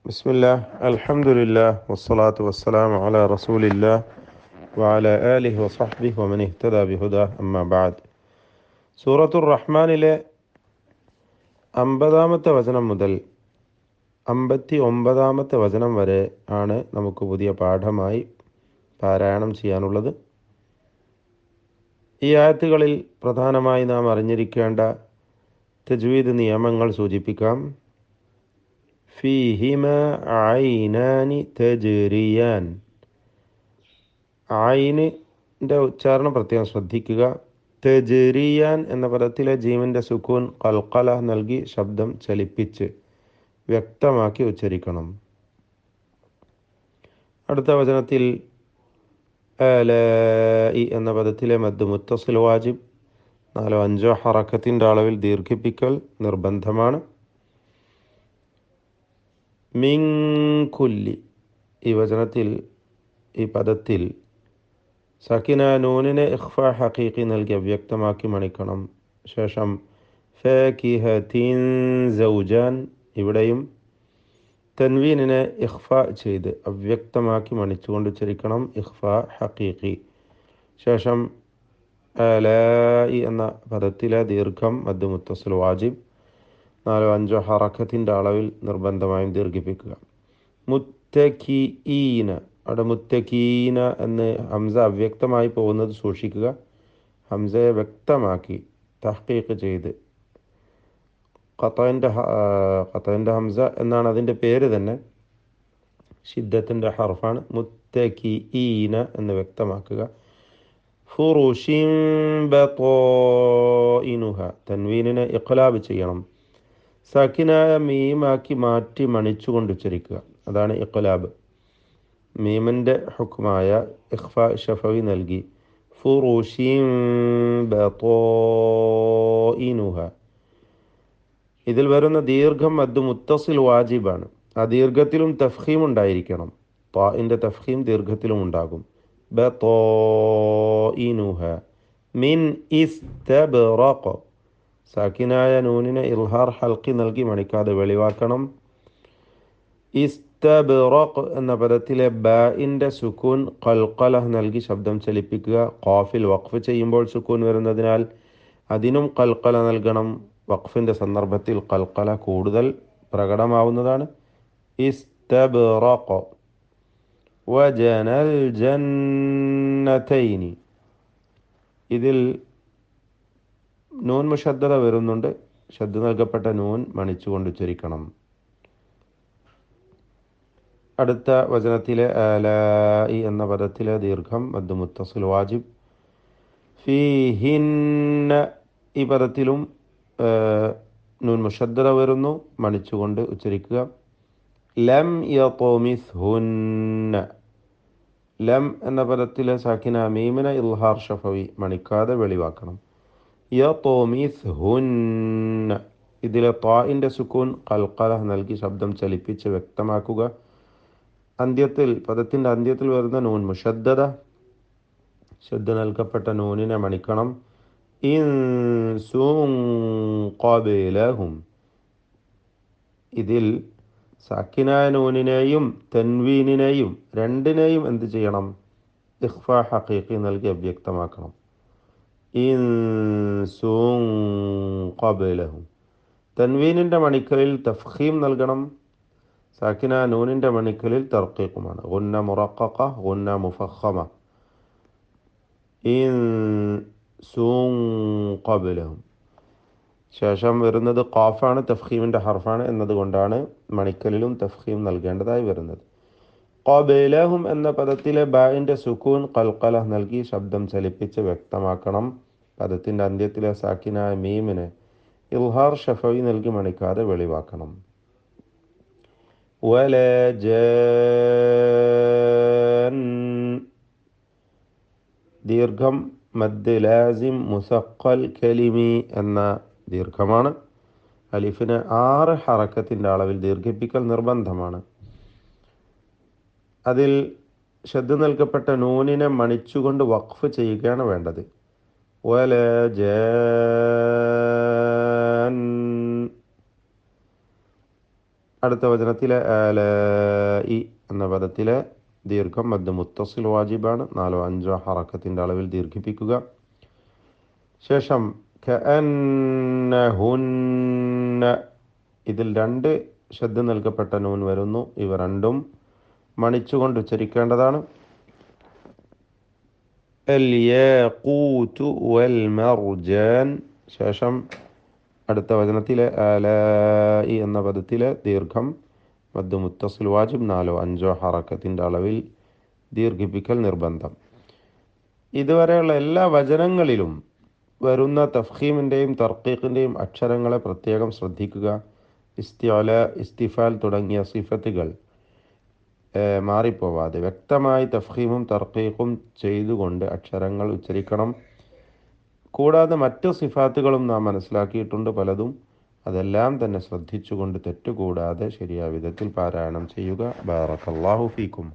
ബിസ്മില്ലാ അൽഹംദുലില്ലാ വസ്സലാത്തു വസ്സലാമു അലാ റസൂലില്ലാ വഅലാ ആലിഹി വസഹ്ബിഹി വമൻ ഇഹ്തദാ ബിഹുദാ അമ്മാ ബഅദ്. സൂറത്തുർ റഹ്മാനിലെ 50-ാമത്തെ വചനം മുതൽ 59-ാമത്തെ വചനം വരെ ആണ് നമുക്ക് പുതിയ പാഠമായി പാരായണം ചെയ്യാനുള്ളത്. ഈ ആയത്തുകളിൽ പ്രധാനമായി നാം അറിഞ്ഞിരിക്കേണ്ട തജ്വീദ് നിയമങ്ങൾ സൂചിപ്പിക്കാം. ഫീഹിമ ഐനാനി തജ്രിയാൻ. ഐനിൻ്റെ ഉച്ചാരണം പ്രത്യേകം ശ്രദ്ധിക്കുക. തജ്രിയാൻ എന്ന പദത്തിലെ ജീവൻ്റെ സുക്കൂൻ ഖൽഖല നൽകി ശബ്ദം ചലിപ്പിച്ച് വ്യക്തമാക്കി ഉച്ചരിക്കണം. അടുത്ത വചനത്തിൽ ആലാഇ എന്ന പദത്തിലെ മദ് മുത്തസിൽ വാജിബ്, 4-5 ഹറക്കത്തിൻ്റെ അളവിൽ ദീർഘിപ്പിക്കൽ നിർബന്ധമാണ്. മിൻ കുല്ലി ഈ വചനത്തിൽ ഈ പദത്തിൽ സക്കിന നൂനിനെ ഇഖ്ഫാ ഹഖീഖി നൽകി അവ്യക്തമാക്കി മണിക്കണം. ശേഷം ഫാകിഹത്തിൻ സൗജാൻ ഇവിടെയും തൻവീനിനെ ഇഖ്ഫാ ചെയ്ത് അവ്യക്തമാക്കി മണിച്ചുകൊണ്ട് ഉച്ചരിക്കണം. ഇഖ്ഫാ ഹഖീഖി. ശേഷം ആലാഇ എന്ന പദത്തിലെ ദീർഘം മദ് മുത്തസിൽ വാജിബ്, 4-5 ഹറക്കത്തിൻ്റെ അളവിൽ നിർബന്ധമായും ദീർഘിപ്പിക്കുക. മുത്തഖീന, അവിടെ മുത്തഖീന എന്ന് ഹംസ അവ്യക്തമായി പോകുന്നത് സൂക്ഷിക്കുക. ഹംസയെ വ്യക്തമാക്കി തഹ്ഖീഖ് ചെയ്ത് ഖതഇൻ്റെ ഹംസ എന്നാണ് അതിൻ്റെ പേര് തന്നെ, ഷിദ്ദത്തിൻ്റെ ഹർഫാണ്. മുത്തഖീന എന്ന് വ്യക്തമാക്കുക. ഫുറുഷിൻ ബത്വാഇനുഹ തൻവീനിനെ ഇഖ്ലാബ് ചെയ്യണം. സാക്കിനായ മീമാക്കി മാറ്റി മണിച്ചുകൊണ്ട് ഉച്ചരിക്കുക, അതാണ് ഇഖ്ലാബ്. മീമിൻ്റെ ഹുക്മായ ഇഖ്ഫാ ഷഫവി നൽകി ഫുറുഷിൻ ബത്വാഇനുഹ. ഇതിൽ വരുന്ന ദീർഘം മദ് മുത്തസിൽ വാജിബാണ്. ആ ദീർഘത്തിലും തഫ്ഖീം ഉണ്ടായിരിക്കണം. ത്വാഇൻ്റെ തഫ്ഖീം ദീർഘത്തിലും ഉണ്ടാകും. ബത്വാഇനുഹ. മിൻ ഇസ്തബ്റഖ സാക്കിനായ നൂനിനെ ഇൽഹാർ ഹൽക്കി നൽകി മണിക്കാതെ വെളിവാക്കണം. ഇസ്തബ്റഖ് എന്ന പദത്തിലെ ബാഇൻ്റെ സുക്കൂൻ ഖൽഖല നൽകി ശബ്ദം ചലിപ്പിക്കുക. ഖാഫിൽ വഖഫ് ചെയ്യുമ്പോൾ സുക്കൂൻ വരുന്നതിനാൽ അതിനും ഖൽഖല നൽകണം. വഖഫിൻ്റെ സന്ദർഭത്തിൽ ഖൽഖല കൂടുതൽ പ്രകടമാവുന്നതാണ്. ഇസ്തബ്റഖ. വജനൽ ജന്നതൈനി ഇതിൽ നൂൻ മുഷദ്ദദ വരുന്നുണ്ട്. ശബ്ദ നൽകപ്പെട്ട നൂൻ മണിച്ചുകൊണ്ട് ഉച്ചരിക്കണം. അടുത്ത വചനത്തിലെ ആലാഇ എന്ന പദത്തിലെ ദീർഘം മദ് മുത്തസിൽ വാജിബ്. ഫീഹിന്ന ഈ പദത്തിലും നൂൻ മുഷദ്ദദ വരുന്നു, മണിച്ചുകൊണ്ട് ഉച്ചരിക്കുക. ലം യത്മിസ്ഹുന്ന ലം എന്ന പദത്തിലെ സാക്കിന മീമിനെ ഇൽഹാർ ഷഫവി മണിക്കാതെ വെളിവാക്കണം. യത്മിസ്ഹുന്ന ഇതിലെ ത്വാഇൻ്റെ സുക്കൂൻ ഖൽഖല നൽകി ശബ്ദം ചലിപ്പിച്ച് വ്യക്തമാക്കുക. പദത്തിൻ്റെ അന്ത്യത്തിൽ വരുന്ന നൂൻ മുഷദ്ദദ, ശബ്ദ നൽകപ്പെട്ട നൂനിനെ മണിക്കണം. ഇൻസുൻ ഖബലഹും ഇതിൽ സാക്കിനായ നൂനിനെയും തൻവീനിനെയും രണ്ടിനെയും എന്ത് ചെയ്യണം? ഇഖ്ഫാ ഹഖീഖി നൽകി അവ്യക്തമാക്കണം. ഇൻസുൻ ഖബലഹും. തൻവീനിൻ്റെ മണിക്കലിൽ തഫ്ഖീം നൽകണം. സാക്കിന നൂനിൻ്റെ മണിക്കലിൽ തർക്കീഖുമാണ്. ഗുന്ന മുറഖഖ, ഗുന്ന മുഫഖമ. ഇൻസുൻ ഖബലഹും. ശേഷം വരുന്നത് ഖാഫാണ്, തഫ്ഖീമിൻ്റെ ഹർഫാണ് എന്നതുകൊണ്ടാണ് മണിക്കലിലും തഫ്ഖീം നൽകേണ്ടതായി വരുന്നത്. ഖബലഹും എന്ന പദത്തിലെ ബാഇൻ്റെ സുക്കൂൻ ഖൽഖല നൽകി ശബ്ദം ചലിപ്പിച്ച് വ്യക്തമാക്കണം. പദത്തിൻ്റെ അന്ത്യത്തിലെ സാക്കിനായ മീമിനെ ഇൽഹാർ ഷഫവി നൽകി മണിക്കാതെ വെളിവാക്കണം. വലജാൻ ദീർഘം മദ് ലാസിം മുസഖൽ കലിമി എന്ന ദീർഘമാണ്. അലിഫിന് 6 ഹറക്കത്തിൻ്റെ അളവിൽ ദീർഘിപ്പിക്കൽ നിർബന്ധമാണ്. അതിൽ ശബ്ദ നൽകപ്പെട്ട നൂനിനെ മണിച്ചുകൊണ്ട് വഖഫ് ചെയ്യുകയാണ് വേണ്ടത്. വലജാൻ അടുത്ത വചനത്തിലെ ആലാഇ എന്ന പദത്തിലെ ദീർഘം മദ് മുത്തസിൽ വാജിബാണ്. 4-5 ഹറക്കത്തിൻ്റെ അളവിൽ ദീർഘിപ്പിക്കുക. ശേഷം കഅന്നഹുന്ന, ഇതിൽ 2 ശബ്ദ നൽകപ്പെട്ട നൂൻ വരുന്നു. ഇവ രണ്ടും മണിച്ചുകൊണ്ട് ഉച്ചരിക്കേണ്ടതാണ്. അൽ യാഖൂതു വൽ മർജാൻ. ശേഷം അടുത്ത വചനത്തിലെ ആലാഇ എന്ന പദത്തിലെ ദീർഘം മദ് മുത്തസിൽ വാജിബ് 4-5 ഹറക്കത്തിൻ്റെ അളവിൽ ദീർഘിപ്പിക്കൽ നിർബന്ധം. ഇതുവരെയുള്ള എല്ലാ വചനങ്ങളിലും വരുന്ന തഫ്ഖീമിൻ്റെയും തർക്കീഖിൻ്റെയും അക്ഷരങ്ങളെ പ്രത്യേകം ശ്രദ്ധിക്കുക. ഇസ്തിഅല, ഇസ്തിഫാൽ തുടങ്ങിയ സിഫത്തുകൾ മാറിപ്പോവാതെ വ്യക്തമായി തഫ്ഖീമും തർക്കീഖും ചെയ്തുകൊണ്ട് അക്ഷരങ്ങൾ ഉച്ചരിക്കണം. കൂടാതെ മറ്റു സിഫാത്തുകളും നാം മനസ്സിലാക്കിയിട്ടുണ്ട് പലതും. അതെല്ലാം തന്നെ ശ്രദ്ധിച്ചുകൊണ്ട് തെറ്റുകൂടാതെ ശരിയായ വിധത്തിൽ പാരായണം ചെയ്യുക. ബാറക്കല്ലാഹു ഫീക്കും.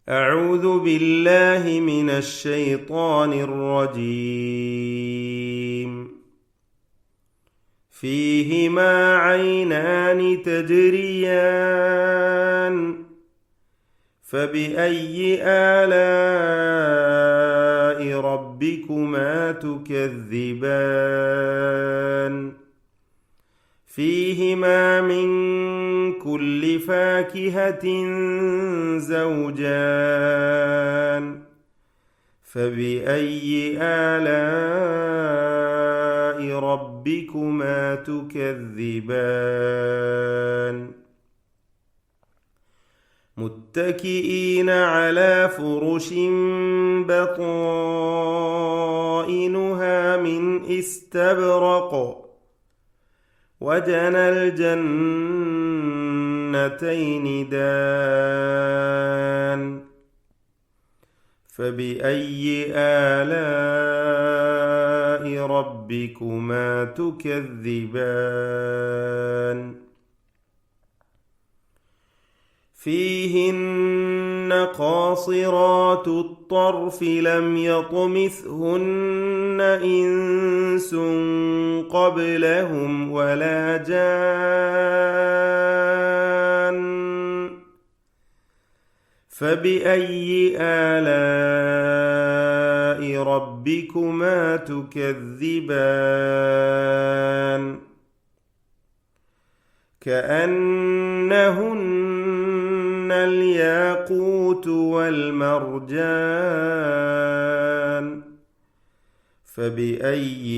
أعوذ بالله من الشيطان الرجيم. فيهما عينان تجريان فبأي آلاء ربكما تكذبان فيهما من كل فاكهة زوجان فبأي آلاء ربكما تكذبان متكئين على فرش بطائنها من استبرق وجنى الجنتين دان فبأي آلاء ربكما تكذبان فيهن قاصرات الطرف لم يطمثهن إنس قبلهم ولا جان فبأي آلاء ربكما تكذبان كأنهن الياقوت والمرجان فبأي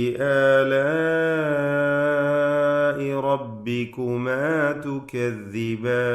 آلاء ربكما تكذبان